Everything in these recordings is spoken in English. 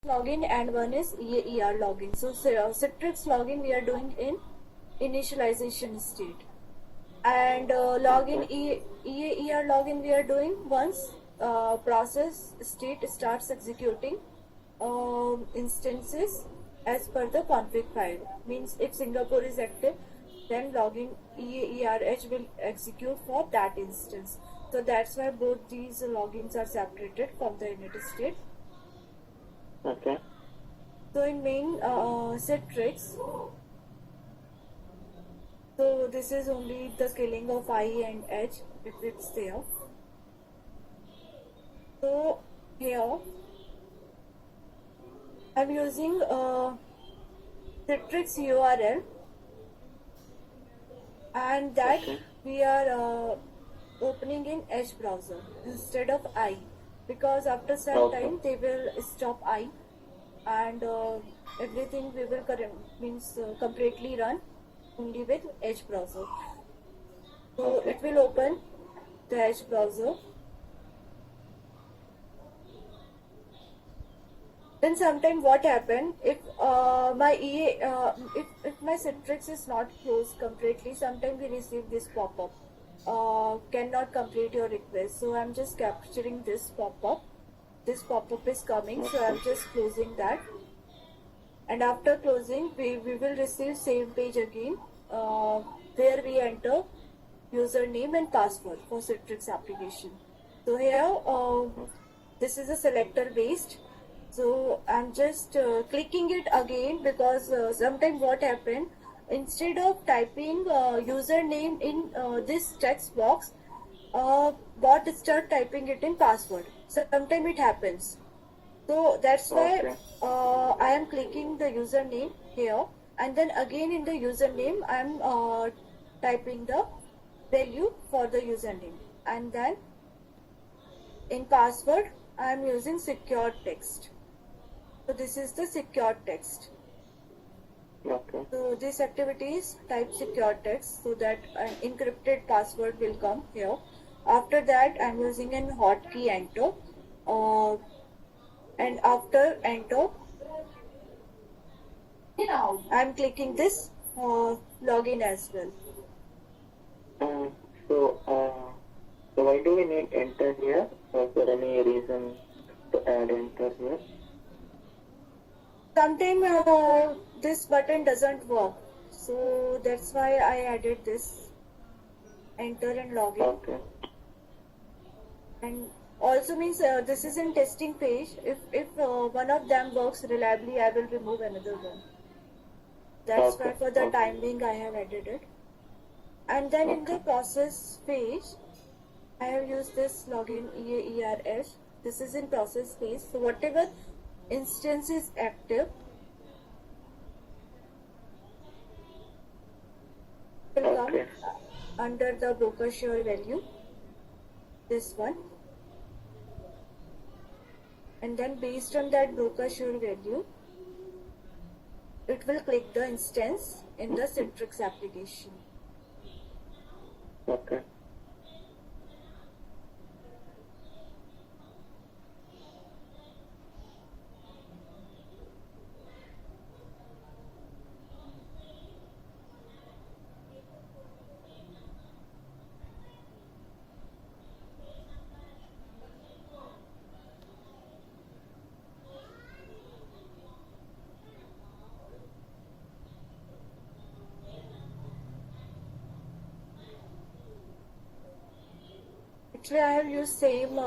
login and one is EAER login. So Citrix login we are doing in initialization state, and login EAER login we are doing once process state starts executing instances as per the config file. Means if Singapore is active, then login EAERH will execute for that instance. So that's why both these logins are separated from the init state. Okay. So in main Citrix, so this is only the killing of I and H if it's there. So here I'm using Citrix URL, and that we are opening in Edge browser instead of I, because after some time they will stop I, and everything we will completely run only with Edge browser. So it will open the Edge browser. Then sometime what happen if my if my Citrix is not closed completely, sometime we receive this pop-up, cannot complete your request. So I'm just capturing this pop-up. This pop-up is coming, so I'm just closing that. And after closing, we will receive same page again, where we enter username and password for Citrix application. So here, this is a selector based. So I'm just clicking it again, because sometimes what happened, instead of typing username in this text box, bot start typing it in password. So sometimes it happens. So that's why I am clicking the username here, and then again in the username I am typing the value for the username, and then in password I am using secure text. So this is the secure text. Okay. So this activity is type secure text, so that an encrypted password will come here. After that I am using an hotkey enter, and after enter I am clicking this login as well. So why do we need enter here? Is there any reason to add enter here? Sometimes this button doesn't work, so that's why I added this enter and login. Okay. And also means this is in testing phase. If one of them works reliably, I will remove another one. That's why for the time being I have added it. And then in the process phase, I have used this login EAERH. This is in process phase. So whatever instance is active will come under the broker share value, this one, and then based on that broker share value it will click the instance in the Citrix application. Okay. Actually, I have used same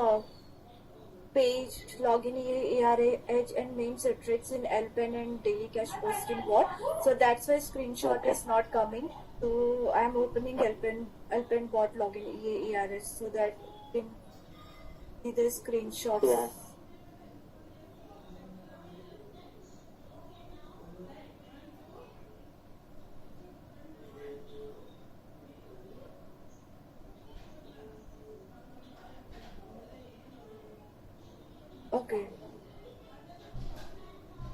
page login EARH and main Citrix in Alpen and daily cache posting bot. So that's why screenshot is not coming. So I am opening Alpen bot login EARH so that you can see the screenshots. Yeah. Okay.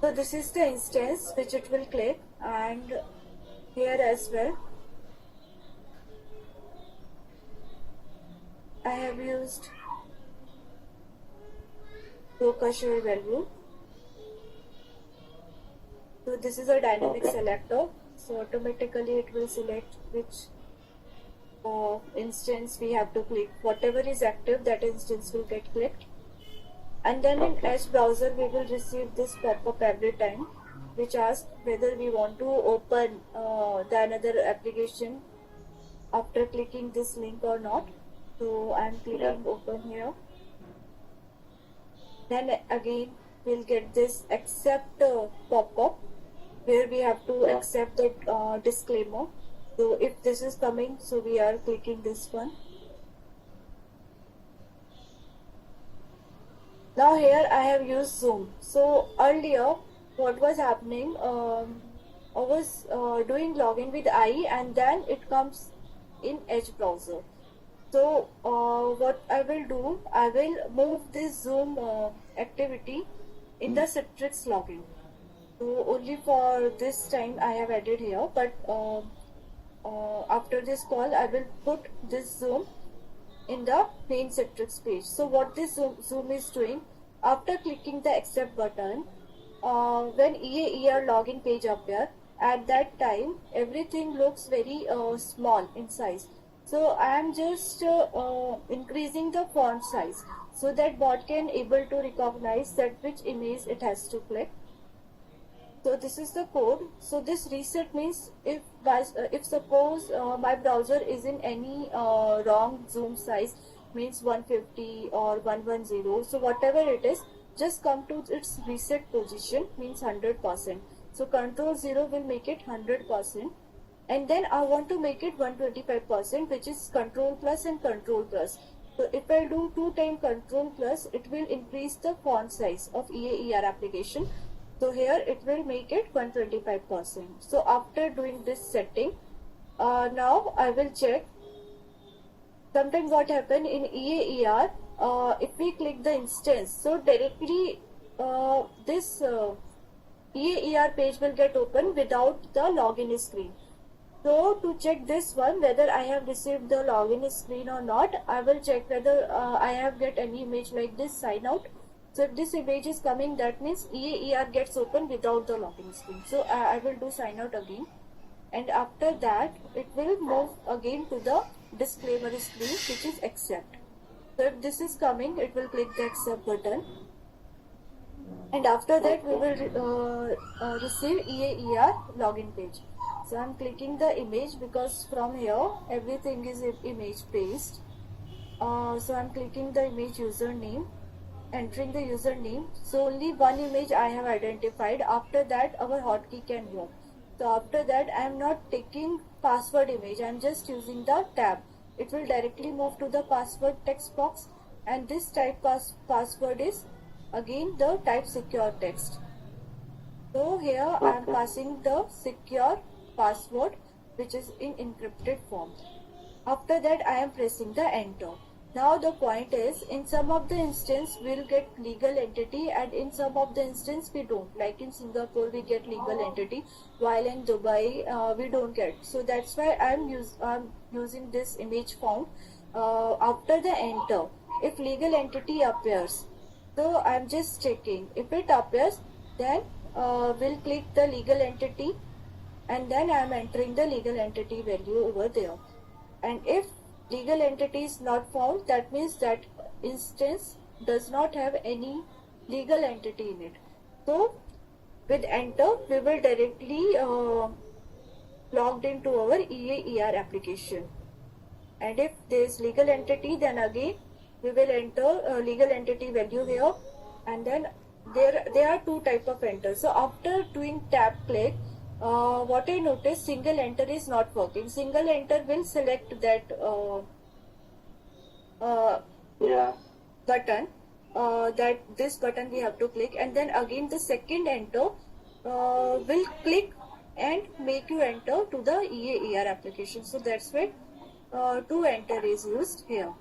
So this is the instance which it will click, and here as well I have used broker share value. So this is a dynamic Okay. selector. So automatically it will select which instance we have to click. Whatever is active, that instance will get clicked. And then in Okay. Edge browser, we will receive this pop-up every time, which asks whether we want to open the another application after clicking this link or not. So I'm clicking open here. Then again we'll get this accept pop-up where we have to Yeah. accept the disclaimer. So if this is coming, so we are clicking this one. Now here I have used Zoom. So earlier what was happening, I was doing login with IE and then it comes in Edge browser. So what I will do, I will move this Zoom activity in the Citrix login. So only for this time I have added here, but after this call I will put this Zoom in the main Citrix page. So what this Zoom is doing, after clicking the accept button, when EAER login page appear, at that time everything looks very small in size. So I am just increasing the font size so that bot can able to recognize that which image it has to click. So this is the code. So this reset means if suppose my browser is in any wrong zoom size, means 150 or 110, so whatever it is, just come to its reset position, means 100%. So Control 0 will make it 100%, and then I want to make it 125%, which is Control plus and Control plus. So if I do 2 times Control plus, it will increase the font size of EAER application. So here it will make it 125%. So after doing this setting, now I will check. Sometimes what happen in EAER, if we click the instance, so directly this EAER page will get open without the login screen. So to check this one, whether I have received the login screen or not, I will check whether I have get any image like this sign out. So if this image is coming, that means EAER gets open without the login screen. So I will do sign out again, and after that it will move again to the disclaimer screen, which is accept. So if this is coming, it will click the accept button, and after that we will receive EAER login page. So I'm clicking the image because from here everything is image based. So I'm clicking the image username, entering the username. So only one image I have identified. After that our hotkey can work. So after that I am not taking password image, I am just using the tab. It will directly move to the password text box, and this type password is again the type secure text. So here I am passing the secure password, which is in encrypted form. After that I am pressing the enter. Now the point is, in some of the instance we'll get legal entity, and in some of the instance we don't. Like in Singapore we get legal entity, while in Dubai we don't get. So that's why I'm using this image found. After the enter, if legal entity appears, so I'm just checking. If it appears, then we'll click the legal entity, and then I'm entering the legal entity value over there. And if legal entity is not found, that means that instance does not have any legal entity in it. So with enter we will directly logged into our EAER application. And if there is legal entity, then again we will enter legal entity value here, and then there are two type of enter. So after doing tab click, what I noticed, single enter is not working. Single enter will select that button, that this button we have to click, and then again the second enter will click and make you enter to the EAER application. So that's why two enter is used here.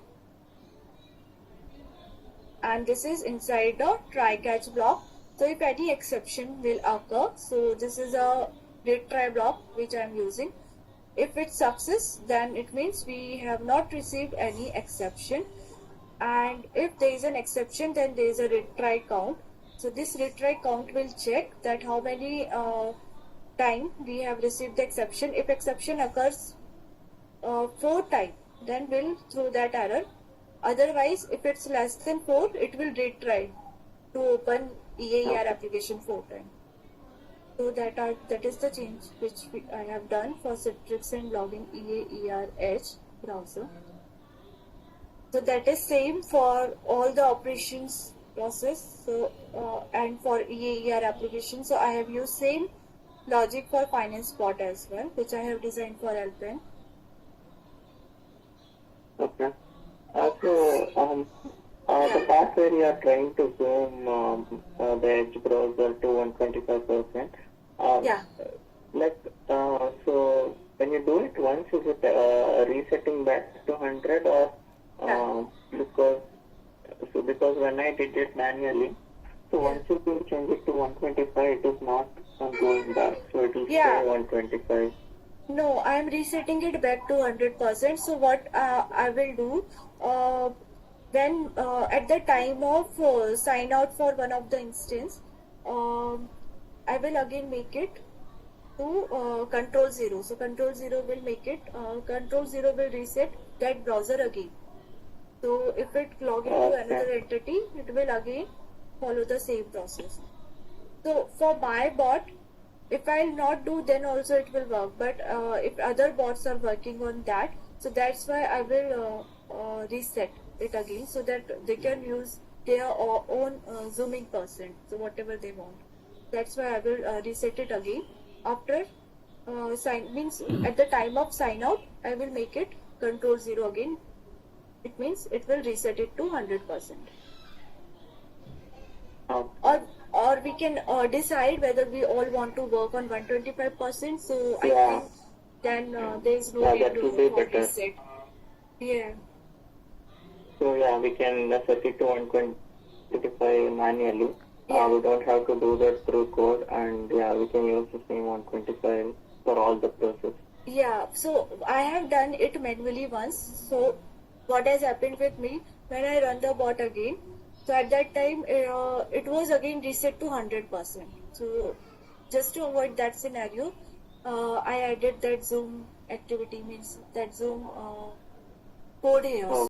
And this is inside the try catch block. So if any exception will occur, so this is a retry block which I am using. If it success, then it means we have not received any exception, and if there is an exception, then there is a retry count. So this retry count will check that how many time we have received the exception. If exception occurs 4 times, then we'll throw that error. Otherwise, if it's less than 4, it will retry to open EAER application 4 times. So that is the change which I have done for Citrix and logging EAER Edge browser. So that is same for all the operations process. So and for EAER application, so I have used same logic for Finance Bot as well, which I have designed for Alpen. Okay. The part where you are trying to zoom the Edge browser to 125%. Yeah. So when you do it once, is it resetting back to 100 or because when I did it manually, so once you change it to 125, it is not going back, so it will stay 125. No, I am resetting it back to 100%. So what I will do when at the time of sign out for one of the instance, I will again make it to control 0. So control 0 will make it control 0 will reset that browser again. So if it log into another entity, it will again follow the same process. So for my bot, if I'll not do, then also it will work. But if other bots are working on that, so that's why I will reset it again so that they can use their own zooming percent. So whatever they want. That's why I will reset it again. After means at the time of sign out, I will make it control 0 again. It means it will reset it to 100%. Or we can decide whether we all want to work on 125%. So I think then there is no need to reset. Yeah. So we can set it to 125 manually. We don't have to do that through code, and we can use the same 125 for all the process. Yeah, so I have done it manually once. So what has happened with me when I run the bot again? So at that time, it was again reset to 100%. So just to avoid that scenario, I added that Zoom activity, means that Zoom code here.